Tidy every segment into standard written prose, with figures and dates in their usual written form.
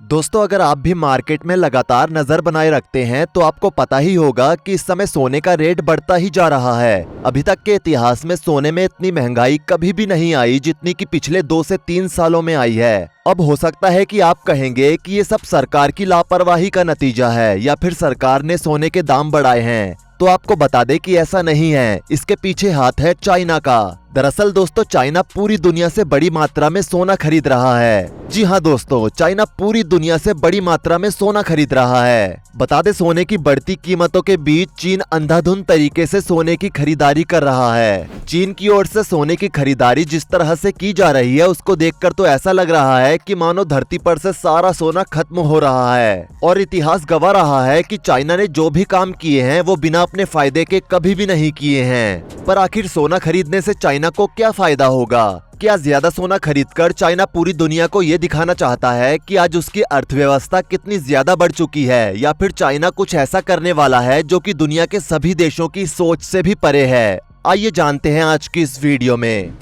दोस्तों, अगर आप भी मार्केट में लगातार नजर बनाए रखते हैं तो आपको पता ही होगा कि इस समय सोने का रेट बढ़ता ही जा रहा है। अभी तक के इतिहास में सोने में इतनी महंगाई कभी भी नहीं आई जितनी कि पिछले 2 से 3 सालों में आई है। अब हो सकता है कि आप कहेंगे कि ये सब सरकार की लापरवाही का नतीजा है या फिर सरकार ने सोने के दाम बढ़ाए हैं। तो आपको बता दें कि ऐसा नहीं है, इसके पीछे हाथ है चाइना का। दरअसल दोस्तों, चाइना पूरी दुनिया से बड़ी मात्रा में सोना खरीद रहा है। जी हाँ दोस्तों, चाइना पूरी दुनिया से बड़ी मात्रा में सोना खरीद रहा है। बता दें, सोने की बढ़ती कीमतों के बीच चीन अंधाधुंध तरीके से सोने की खरीदारी कर रहा है। चीन की ओर से सोने की खरीदारी जिस तरह से की जा रही है उसको देखकर तो ऐसा लग रहा है कि मानो धरती पर से सारा सोना खत्म हो रहा है। और इतिहास गवाह रहा है कि चाइना ने जो भी काम किए हैं वो बिना अपने फायदे के कभी भी नहीं किए हैं। पर आखिर सोना खरीदने से चाइना को क्या फायदा होगा? क्या ज्यादा सोना खरीदकर चाइना पूरी दुनिया को ये दिखाना चाहता है कि आज उसकी अर्थव्यवस्था कितनी ज्यादा बढ़ चुकी है, या फिर चाइना कुछ ऐसा करने वाला है जो कि दुनिया के सभी देशों की सोच से भी परे है? आइए जानते हैं आज की इस वीडियो में।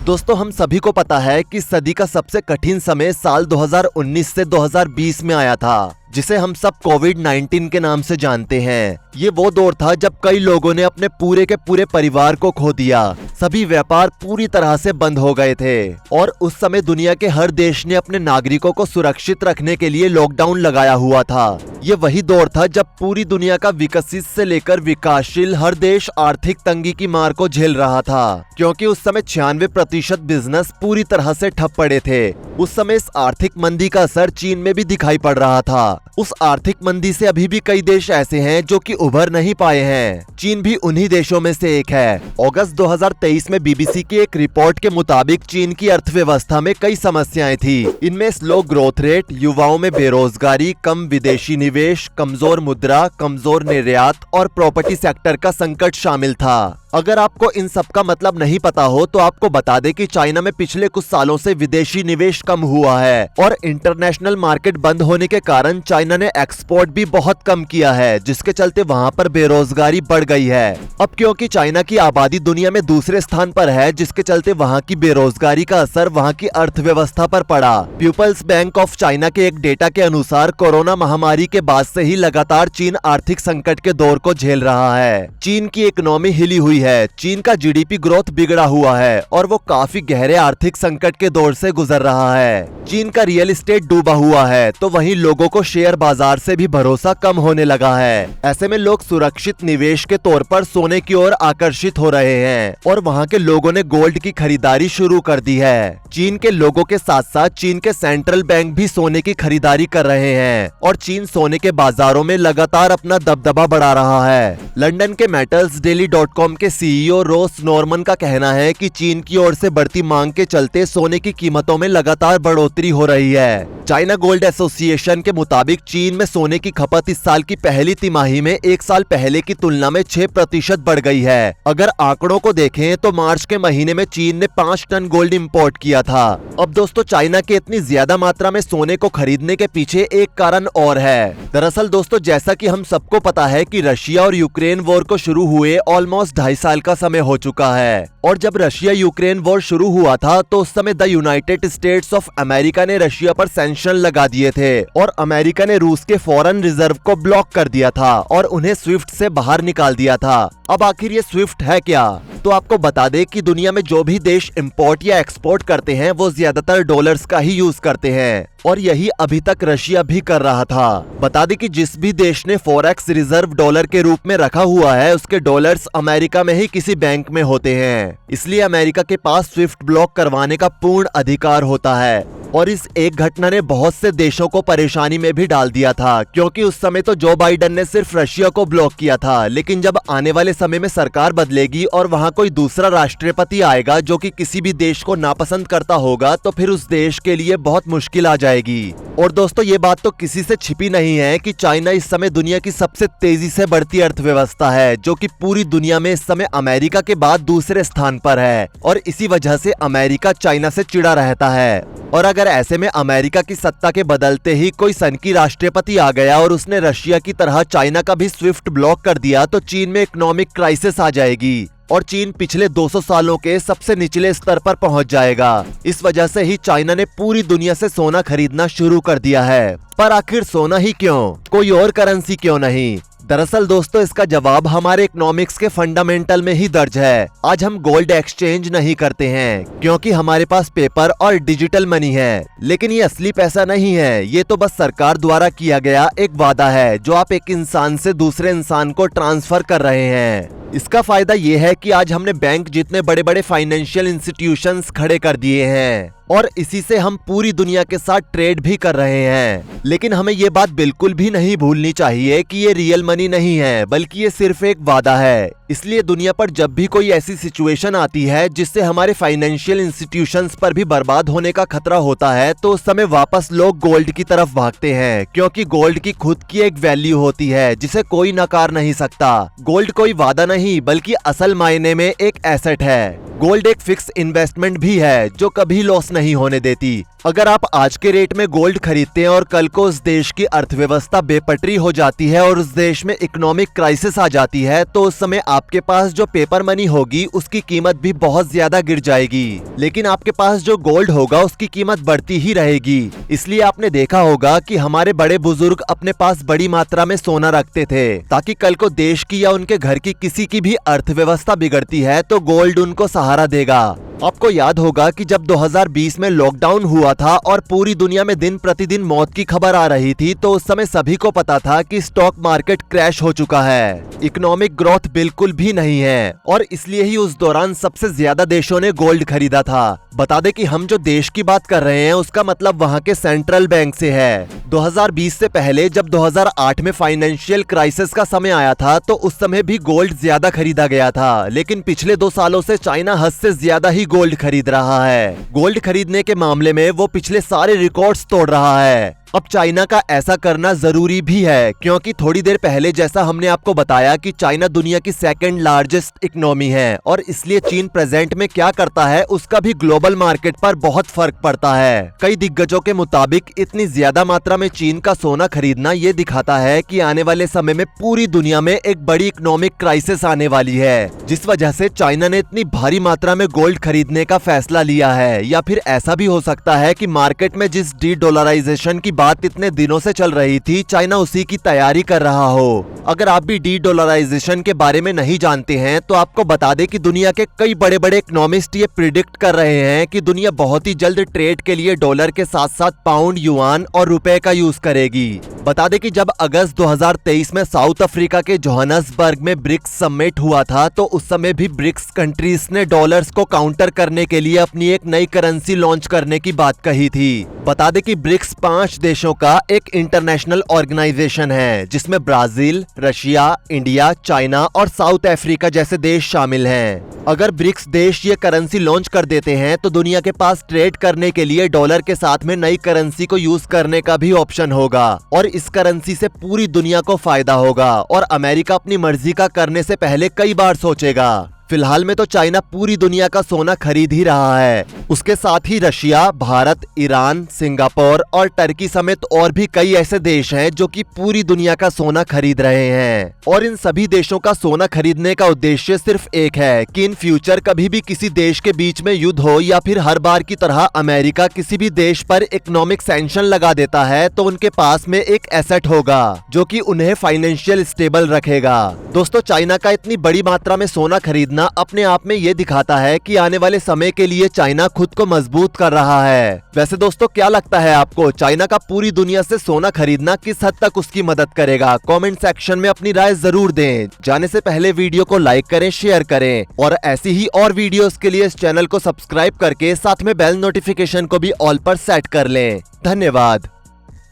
दोस्तों, हम सभी को पता है कि सदी का सबसे कठिन समय साल 2019 से 2020 में आया था, जिसे हम सब कोविड-19 के नाम से जानते हैं। ये वो दौर था जब कई लोगों ने अपने पूरे के पूरे परिवार को खो दिया। सभी व्यापार पूरी तरह से बंद हो गए थे और उस समय दुनिया के हर देश ने अपने नागरिकों को सुरक्षित रखने के लिए लॉकडाउन लगाया हुआ था। ये वही दौर था जब पूरी दुनिया का विकसित से लेकर विकासशील हर देश आर्थिक तंगी की मार को झेल रहा था, क्योंकि उस समय 96% बिजनेस पूरी तरह से ठप पड़े थे। उस समय इस आर्थिक मंदी का असर चीन में भी दिखाई पड़ रहा था। उस आर्थिक मंदी से अभी भी कई देश ऐसे हैं जो कि उभर नहीं पाए हैं। चीन भी उन्हीं देशों में से एक है। अगस्त 2023 में बीबीसी की एक रिपोर्ट के मुताबिक चीन की अर्थव्यवस्था में कई समस्याएं थी। इनमें स्लो ग्रोथ रेट, युवाओं में बेरोजगारी, कम विदेशी निवेश, कमजोर मुद्रा, कमजोर निर्यात और प्रॉपर्टी सेक्टर का संकट शामिल था। अगर आपको इन सब का मतलब नहीं पता हो तो आपको बता दें कि चाइना में पिछले कुछ सालों से विदेशी निवेश कम हुआ है और इंटरनेशनल मार्केट बंद होने के कारण चाइना ने एक्सपोर्ट भी बहुत कम किया है, जिसके चलते वहां पर बेरोजगारी बढ़ गई है। अब क्योंकि चाइना की आबादी दुनिया में दूसरे स्थान पर है, जिसके चलते वहां की बेरोजगारी का असर वहां की अर्थव्यवस्था पर पड़ा। पीपल्स बैंक ऑफ चाइना के एक डेटा के अनुसार कोरोना महामारी के बाद से ही लगातार चीन आर्थिक संकट के दौर को झेल रहा है। चीन की इकोनॉमी हिली हुई है, चीन का जीडीपी ग्रोथ बिगड़ा हुआ है और वो काफी गहरे आर्थिक संकट के दौर से गुजर रहा है। चीन का रियल एस्टेट डूबा हुआ है, तो वहीं लोगों को शेयर बाजार से भी भरोसा कम होने लगा है। ऐसे में लोग सुरक्षित निवेश के तौर पर सोने की ओर आकर्षित हो रहे हैं और वहां के लोगों ने गोल्ड की खरीदारी शुरू कर दी है। चीन के लोगों के साथ साथ चीन के सेंट्रल बैंक भी सोने की खरीदारी कर रहे हैं और चीन सोने के बाजारों में लगातार अपना दबदबा बढ़ा रहा है। लंदन के मेटल्सडेली.com के सीईओ रोस नॉर्मन का कहना है कि चीन की ओर से बढ़ती मांग के चलते सोने की कीमतों में लगातार बढ़ोतरी हो रही है। चाइना गोल्ड एसोसिएशन के मुताबिक चीन में सोने की खपत इस साल की पहली तिमाही में 1 साल पहले की तुलना में 6% बढ़ गई है। अगर आंकड़ों को देखें तो मार्च के महीने में चीन ने 5 टन गोल्ड इंपोर्ट किया था। अब दोस्तों, चाइना के इतनी ज्यादा मात्रा में सोने को खरीदने के पीछे एक कारण और है। दरअसल दोस्तों, जैसा कि हम सबको पता है कि रशिया और यूक्रेन वॉर को शुरू हुए ऑलमोस्ट 2.5 साल का समय हो चुका है और जब रशिया यूक्रेन वॉर शुरू हुआ था तो उस समय the United states of America ने रशिया पर सैंक्शन लगा दिए थे और अमेरिका ने रूस के फॉरेन रिजर्व को ब्लॉक कर दिया था और उन्हें स्विफ्ट से बाहर निकाल दिया था। अब आखिर ये स्विफ्ट है क्या? तो आपको बता दें कि दुनिया में जो भी देश इंपोर्ट या एक्सपोर्ट करते हैं वो ज्यादातर डॉलर्स का ही यूज करते हैं और यही अभी तक रशिया भी कर रहा था। बता दें कि जिस भी देश ने फॉरेक्स रिजर्व डॉलर के रूप में रखा हुआ है उसके डॉलर्स अमेरिका में ही किसी बैंक में होते हैं, इसलिए अमेरिका के पास स्विफ्ट ब्लॉक करवाने का पूर्ण अधिकार होता है। और इस एक घटना ने बहुत से देशों को परेशानी में भी डाल दिया था, क्योंकि उस समय तो जो बाइडेन ने सिर्फ रशिया को ब्लॉक किया था, लेकिन जब आने वाले समय में सरकार बदलेगी और वहां कोई दूसरा राष्ट्रपति आएगा जो कि किसी भी देश को नापसंद करता होगा तो फिर उस देश के लिए बहुत मुश्किल आ जाएगी। और दोस्तों, ये बात तो किसी से छिपी नहीं है कि चाइना इस समय दुनिया की सबसे तेजी से बढ़ती अर्थव्यवस्था है, जो कि पूरी दुनिया में इस समय अमेरिका के बाद दूसरे स्थान पर है और इसी वजह से अमेरिका चाइना से चिढ़ा रहता है। और अगर ऐसे में अमेरिका की सत्ता के बदलते ही कोई सनकी राष्ट्रपति आ गया और उसने रशिया की तरह चाइना का भी स्विफ्ट ब्लॉक कर दिया तो चीन में इकोनॉमिक क्राइसिस आ जाएगी। और चीन पिछले 200 सालों के सबसे निचले स्तर पर पहुंच जाएगा। इस वजह से ही चाइना ने पूरी दुनिया से सोना खरीदना शुरू कर दिया है। पर आखिर सोना ही क्यों, कोई और करेंसी क्यों नहीं? दरअसल दोस्तों, इसका जवाब हमारे इकोनॉमिक्स के फंडामेंटल में ही दर्ज है। आज हम गोल्ड एक्सचेंज नहीं करते हैं क्योंकि हमारे पास पेपर और डिजिटल मनी है, लेकिन ये असली पैसा नहीं है। ये तो बस सरकार द्वारा किया गया एक वादा है जो आप एक इंसान से दूसरे इंसान को ट्रांसफर कर रहे हैं। इसका फायदा ये है कि आज हमने बैंक जितने बड़े बड़े फाइनेंशियल इंस्टीट्यूशंस खड़े कर दिए हैं और इसी से हम पूरी दुनिया के साथ ट्रेड भी कर रहे हैं। लेकिन हमें ये बात बिल्कुल भी नहीं भूलनी चाहिए कि ये रियल मनी नहीं है, बल्कि ये सिर्फ एक वादा है। इसलिए दुनिया पर जब भी कोई ऐसी सिचुएशन आती है जिससे हमारे फाइनेंशियल इंस्टीट्यूशंस पर भी बर्बाद होने का खतरा होता है, तो उस समय वापस लोग गोल्ड की तरफ भागते हैं, क्योंकि गोल्ड की खुद की एक वैल्यू होती है जिसे कोई नकार नहीं सकता। गोल्ड कोई वादा नहीं बल्कि असल मायने में एक एसेट है। गोल्ड एक फिक्स इन्वेस्टमेंट भी है जो कभी लॉस नहीं होने देती। अगर आप आज के रेट में गोल्ड खरीदते हैं और कल को उस देश की अर्थव्यवस्था बेपटरी हो जाती है और उस देश में इकोनॉमिक क्राइसिस आ जाती है, तो उस समय आपके पास जो पेपर मनी होगी उसकी कीमत भी बहुत ज्यादा गिर जाएगी। लेकिन आपके पास जो गोल्ड होगा उसकी कीमत बढ़ती ही रहेगी। इसलिए आपने देखा होगा कि हमारे बड़े बुजुर्ग अपने पास बड़ी मात्रा में सोना रखते थे, ताकि कल को देश की या उनके घर की किसी की भी अर्थव्यवस्था बिगड़ती है तो गोल्ड उनको सहारा देगा। आपको याद होगा कि जब 2020 में लॉकडाउन हुआ था और पूरी दुनिया में दिन प्रतिदिन मौत की खबर आ रही थी, तो उस समय सभी को पता था कि स्टॉक मार्केट क्रैश हो चुका है, इकोनॉमिक ग्रोथ बिल्कुल भी नहीं है, और इसलिए ही उस दौरान सबसे ज्यादा देशों ने गोल्ड खरीदा था। बता दें कि हम जो देश की बात कर रहे हैं उसका मतलब वहाँ के सेंट्रल बैंक से है। 2020 से पहले जब 2008 में फाइनेंशियल क्राइसिस का समय आया था तो उस समय भी गोल्ड ज्यादा खरीदा गया था, लेकिन पिछले 2 सालों से चाइना हद से ज्यादा ही गोल्ड खरीद रहा है। गोल्ड खरीदने के मामले में वो पिछले सारे रिकॉर्ड्स तोड़ रहा है। अब चाइना का ऐसा करना जरूरी भी है, क्योंकि थोड़ी देर पहले जैसा हमने आपको बताया कि चाइना दुनिया की सेकंड लार्जेस्ट इकोनॉमी है, और इसलिए चीन प्रेजेंट में क्या करता है उसका भी ग्लोबल मार्केट पर बहुत फर्क पड़ता है। कई दिग्गजों के मुताबिक इतनी ज्यादा मात्रा में चीन का सोना खरीदना ये दिखाता है कि आने वाले समय में पूरी दुनिया में एक बड़ी इकोनॉमिक क्राइसिस आने वाली है, जिस वजह से चाइना ने इतनी भारी मात्रा में गोल्ड खरीदने का फैसला लिया है। या फिर ऐसा भी हो सकता है कि मार्केट में जिस डी डॉलराइजेशन की बात इतने दिनों से चल रही थी, चाइना उसी की तैयारी कर रहा हो। अगर आप भी डी डॉलराइजेशन के बारे में नहीं जानते हैं तो आपको बता दें कि दुनिया के कई बड़े बड़े इकोनॉमिस्ट ये प्रिडिक्ट कर रहे हैं कि दुनिया बहुत ही जल्द ट्रेड के लिए डॉलर के साथ साथ पाउंड, युआन और रुपए का यूज करेगी। बता दें कि जब अगस्त 2023 में साउथ अफ्रीका के जोहान्सबर्ग में ब्रिक्स समिट हुआ था, तो उस समय भी ब्रिक्स कंट्रीज ने डॉलर्स को काउंटर करने के लिए अपनी एक नई करेंसी लॉन्च करने की बात कही थी। बता दें कि ब्रिक्स 5 देशों का एक इंटरनेशनल ऑर्गेनाइजेशन है जिसमें ब्राजील, रशिया, इंडिया, चाइना और साउथ अफ्रीका जैसे देश शामिल हैं। अगर ब्रिक्स देश ये करेंसी लॉन्च कर देते हैं तो दुनिया के पास ट्रेड करने के लिए डॉलर के साथ में नई करेंसी को यूज करने का भी ऑप्शन होगा, और इस करेंसी से पूरी दुनिया को फायदा होगा, और अमेरिका अपनी मर्जी का करने से पहले कई बार सोचेगा। फिलहाल में तो चाइना पूरी दुनिया का सोना खरीद ही रहा है। उसके साथ ही रशिया, भारत, ईरान, सिंगापुर और टर्की समेत और भी कई ऐसे देश हैं जो कि पूरी दुनिया का सोना खरीद रहे हैं। और इन सभी देशों का सोना खरीदने का उद्देश्य सिर्फ एक है कि इन फ्यूचर कभी भी किसी देश के बीच में युद्ध हो या फिर हर बार की तरह अमेरिका किसी भी देश पर इकोनॉमिक सैंक्शन लगा देता है तो उनके पास में एक एसेट होगा जो कि उन्हें फाइनेंशियल स्टेबल रखेगा। दोस्तों, चाइना का इतनी बड़ी मात्रा में सोना खरीदना अपने आप में ये दिखाता है कि आने वाले समय के लिए चाइना खुद को मजबूत कर रहा है। वैसे दोस्तों, क्या लगता है आपको, चाइना का पूरी दुनिया से सोना खरीदना किस हद तक उसकी मदद करेगा? कमेंट सेक्शन में अपनी राय जरूर दें। जाने से पहले वीडियो को लाइक करें, शेयर करें, और ऐसी ही और वीडियोस के लिए इस चैनल को सब्सक्राइब करके साथ में बेल नोटिफिकेशन को भी ऑल पर सेट कर लें। धन्यवाद।